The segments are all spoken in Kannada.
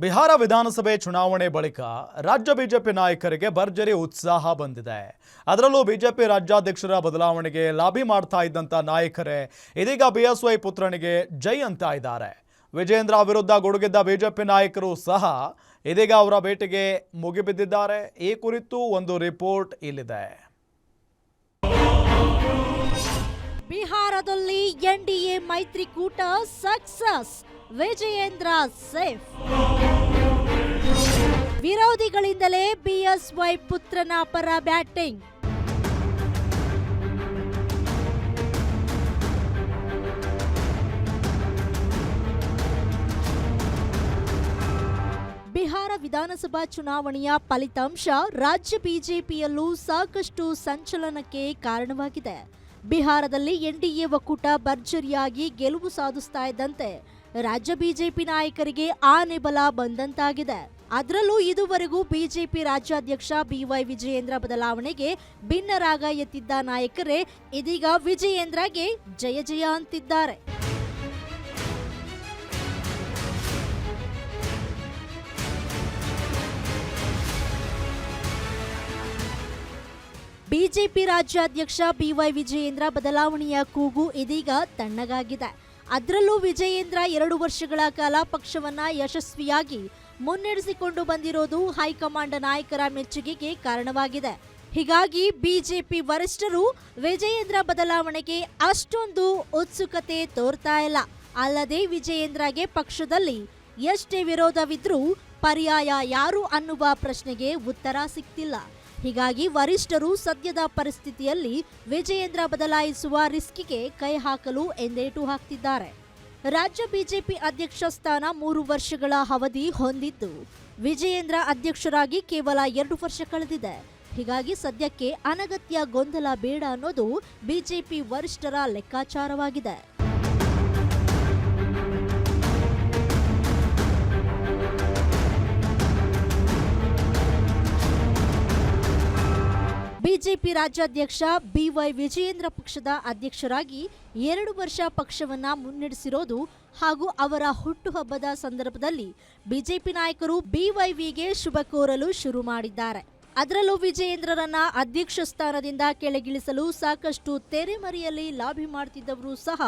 ಬಿಹಾರ ವಿಧಾನಸಭೆ ಚುನಾವಣೆ ಬಳಿಕ ರಾಜ್ಯ ಬಿಜೆಪಿ ನಾಯಕರಿಗೆ ಭರ್ಜರಿ ಉತ್ಸಾಹ ಬಂದಿದೆ. ಅದರಲ್ಲೂ ಬಿಜೆಪಿ ರಾಜ್ಯಾಧ್ಯಕ್ಷರ ಬದಲಾವಣೆಗೆ ಲಾಬಿ ಮಾಡ್ತಾ ಇದ್ದಂತ ನಾಯಕರೇ ಇದೀಗ ಬಿಎಸ್ವೈ ಪುತ್ರನಿಗೆ ಜೈ ಅಂತ ಇದ್ದಾರೆ. ವಿಜಯೇಂದ್ರ ವಿರುದ್ಧ ಗುಡುಗಿದ್ದ ಬಿಜೆಪಿ ನಾಯಕರು ಸಹ ಇದೀಗ ಅವರ ಭೇಟಿಗೆ ಮುಗಿಬಿದ್ದಿದ್ದಾರೆ. ಈ ಕುರಿತು ಒಂದು ರಿಪೋರ್ಟ್ ಇಲ್ಲಿದೆ. ಬಿಹಾರದಲ್ಲಿ ಎನ್ಡಿಎ ಮೈತ್ರಿಕೂಟ ಸಕ್ಸಸ್, ವಿಜಯೇಂದ್ರ ಸೇಫ್. ವಿರೋಧಿಗಳಿಂದಲೇ ಬಿಎಸ್ವೈ ಪುತ್ರನ ಪರ ಬ್ಯಾಟಿಂಗ್. ಬಿಹಾರ ವಿಧಾನಸಭಾ ಚುನಾವಣೆಯ ಫಲಿತಾಂಶ ರಾಜ್ಯ ಬಿಜೆಪಿಯಲ್ಲೂ ಸಾಕಷ್ಟು ಸಂಚಲನಕ್ಕೆ ಕಾರಣವಾಗಿದೆ. ಬಿಹಾರದಲ್ಲಿ ಎನ್ಡಿಎ ಒಕ್ಕೂಟ ಭರ್ಜರಿಯಾಗಿ ಗೆಲುವು ಸಾಧಿಸ್ತಾ ಇದ್ದಂತೆ ರಾಜ್ಯ ಬಿಜೆಪಿ ನಾಯಕರಿಗೆ ಆನೆ ಬಲ ಬಂದಂತಾಗಿದೆ. ಅದರಲ್ಲೂ ಇದುವರೆಗೂ ಬಿಜೆಪಿ ರಾಜ್ಯಾಧ್ಯಕ್ಷ ಬಿವೈ ವಿಜಯೇಂದ್ರ ಬದಲಾವಣೆಗೆ ಭಿನ್ನರಾಗ ಎತ್ತಿದ್ದ ನಾಯಕರೇ ಇದೀಗ ವಿಜಯೇಂದ್ರಗೆ ಜಯ ಜಯ ಅಂತಿದ್ದಾರೆ. ಬಿಜೆಪಿ ರಾಜ್ಯಾಧ್ಯಕ್ಷ ಬಿವೈ ವಿಜಯೇಂದ್ರ ಬದಲಾವಣೆಯ ಕೂಗು ಇದೀಗ ತಣ್ಣಗಾಗಿದೆ. ಅದರಲ್ಲೂ ವಿಜಯೇಂದ್ರ 2 ವರ್ಷಗಳ ಕಾಲ ಪಕ್ಷವನ್ನ ಯಶಸ್ವಿಯಾಗಿ ಮುನ್ನಡೆಸಿಕೊಂಡು ಬಂದಿರೋದು ಹೈಕಮಾಂಡ್ ನಾಯಕರ ಮೆಚ್ಚುಗೆಗೆ ಕಾರಣವಾಗಿದೆ. ಹೀಗಾಗಿ ಬಿಜೆಪಿ ವರಿಷ್ಠರು ವಿಜಯೇಂದ್ರ ಬದಲಾವಣೆಗೆ ಅಷ್ಟೊಂದು ಉತ್ಸುಕತೆ ತೋರ್ತಾ ಇಲ್ಲ. ಅಲ್ಲದೆ ವಿಜಯೇಂದ್ರಗೆ ಪಕ್ಷದಲ್ಲಿ ಎಷ್ಟೇ ವಿರೋಧವಿದ್ರೂ ಪರ್ಯಾಯ ಯಾರು ಅನ್ನುವ ಪ್ರಶ್ನೆಗೆ ಉತ್ತರ ಸಿಗ್ತಿಲ್ಲ. ಹೀಗಾಗಿ ವರಿಷ್ಠರು ಸದ್ಯದ ಪರಿಸ್ಥಿತಿಯಲ್ಲಿ ವಿಜಯೇಂದ್ರ ಬದಲಾಯಿಸುವ ರಿಸ್ಕಿಗೆ ಕೈ ಹಾಕಲು ಎಂದೇಟು ಹಾಕ್ತಿದ್ದಾರೆ. ರಾಜ್ಯ ಬಿಜೆಪಿ ಅಧ್ಯಕ್ಷ ಸ್ಥಾನ 3 ವರ್ಷಗಳ ಅವಧಿ ಹೊಂದಿದ್ದು ವಿಜಯೇಂದ್ರ ಅಧ್ಯಕ್ಷರಾಗಿ ಕೇವಲ 2 ವರ್ಷ ಕಳೆದಿದೆ. ಹೀಗಾಗಿ ಸದ್ಯಕ್ಕೆ ಅನಗತ್ಯ ಗೊಂದಲ ಬೇಡ ಅನ್ನೋದು ಬಿಜೆಪಿ ವರಿಷ್ಠರ ಲೆಕ್ಕಾಚಾರವಾಗಿದೆ. ಬಿಜೆಪಿ ರಾಜ್ಯಾಧ್ಯಕ್ಷ ಬಿವೈ ವಿಜಯೇಂದ್ರ ಪಕ್ಷದ ಅಧ್ಯಕ್ಷರಾಗಿ 2 ವರ್ಷ ಪಕ್ಷವನ್ನ ಮುನ್ನಡೆಸಿರೋದು ಹಾಗೂ ಅವರ ಹುಟ್ಟುಹಬ್ಬದ ಸಂದರ್ಭದಲ್ಲಿ ಬಿಜೆಪಿ ನಾಯಕರು ಬಿವೈವಿಗೆ ಶುಭ ಕೋರಲು ಶುರು ಮಾಡಿದ್ದಾರೆ. ಅದರಲ್ಲೂ ವಿಜಯೇಂದ್ರರನ್ನ ಅಧ್ಯಕ್ಷ ಸ್ಥಾನದಿಂದ ಕೆಳಗಿಳಿಸಲು ಸಾಕಷ್ಟು ತೆರೆಮರೆಯಲ್ಲಿ ಲಾಬಿ ಮಾಡ್ತಿದ್ದವರು ಸಹ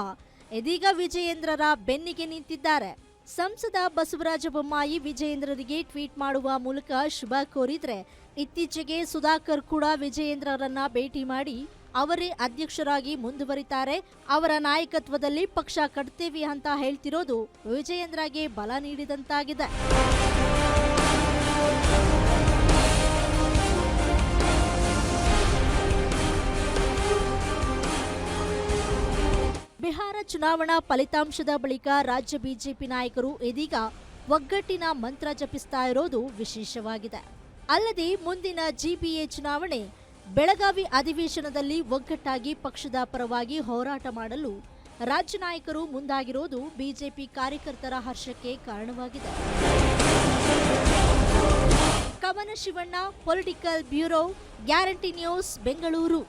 ಇದೀಗ ವಿಜಯೇಂದ್ರರ ಬೆನ್ನಿಗೆ ನಿಂತಿದ್ದಾರೆ. ಸಂಸದ ಬಸವರಾಜ ಬೊಮ್ಮಾಯಿ ವಿಜಯೇಂದ್ರರಿಗೆ ಟ್ವೀಟ್ ಮಾಡುವ ಮೂಲಕ ಶುಭ ಕೋರಿದ್ರೆ, ಇತ್ತೀಚೆಗೆ ಸುಧಾಕರ್ ಕೂಡ ವಿಜಯೇಂದ್ರರನ್ನ ಭೇಟಿ ಮಾಡಿ ಅವರೇ ಅಧ್ಯಕ್ಷರಾಗಿ ಮುಂದುವರಿತಾರೆ, ಅವರ ನಾಯಕತ್ವದಲ್ಲಿ ಪಕ್ಷ ಕಟ್ತೇವೆ ಅಂತ ಹೇಳ್ತಿರೋದು ವಿಜಯೇಂದ್ರಗೆ ಬಲ ನೀಡಿದಂತಾಗಿದೆ. ಬಿಹಾರ ಚುನಾವಣಾ ಫಲಿತಾಂಶದ ಬಳಿಕ ರಾಜ್ಯ ಬಿಜೆಪಿ ನಾಯಕರು ಇದೀಗ ಒಗ್ಗಟ್ಟಿನ ಮಂತ್ರ ಜಪಿಸ್ತಾ ಇರೋದು ವಿಶೇಷವಾಗಿದೆ. ಅಲ್ಲದೆ ಮುಂದಿನ ಜಿಬಿಎ ಚುನಾವಣೆ ಬೆಳಗಾವಿ ಅಧಿವೇಶನದಲ್ಲಿ ಒಗ್ಗಟ್ಟಾಗಿ ಪಕ್ಷದ ಪರವಾಗಿ ಹೋರಾಟ ಮಾಡಲು ರಾಜ್ಯ ನಾಯಕರು ಮುಂದಾಗಿರೋದು ಬಿಜೆಪಿ ಕಾರ್ಯಕರ್ತರ ಹರ್ಷಕ್ಕೆ ಕಾರಣವಾಗಿದೆ. ಕವನ Shivanna, political bureau, guarantee news, Bengaluru.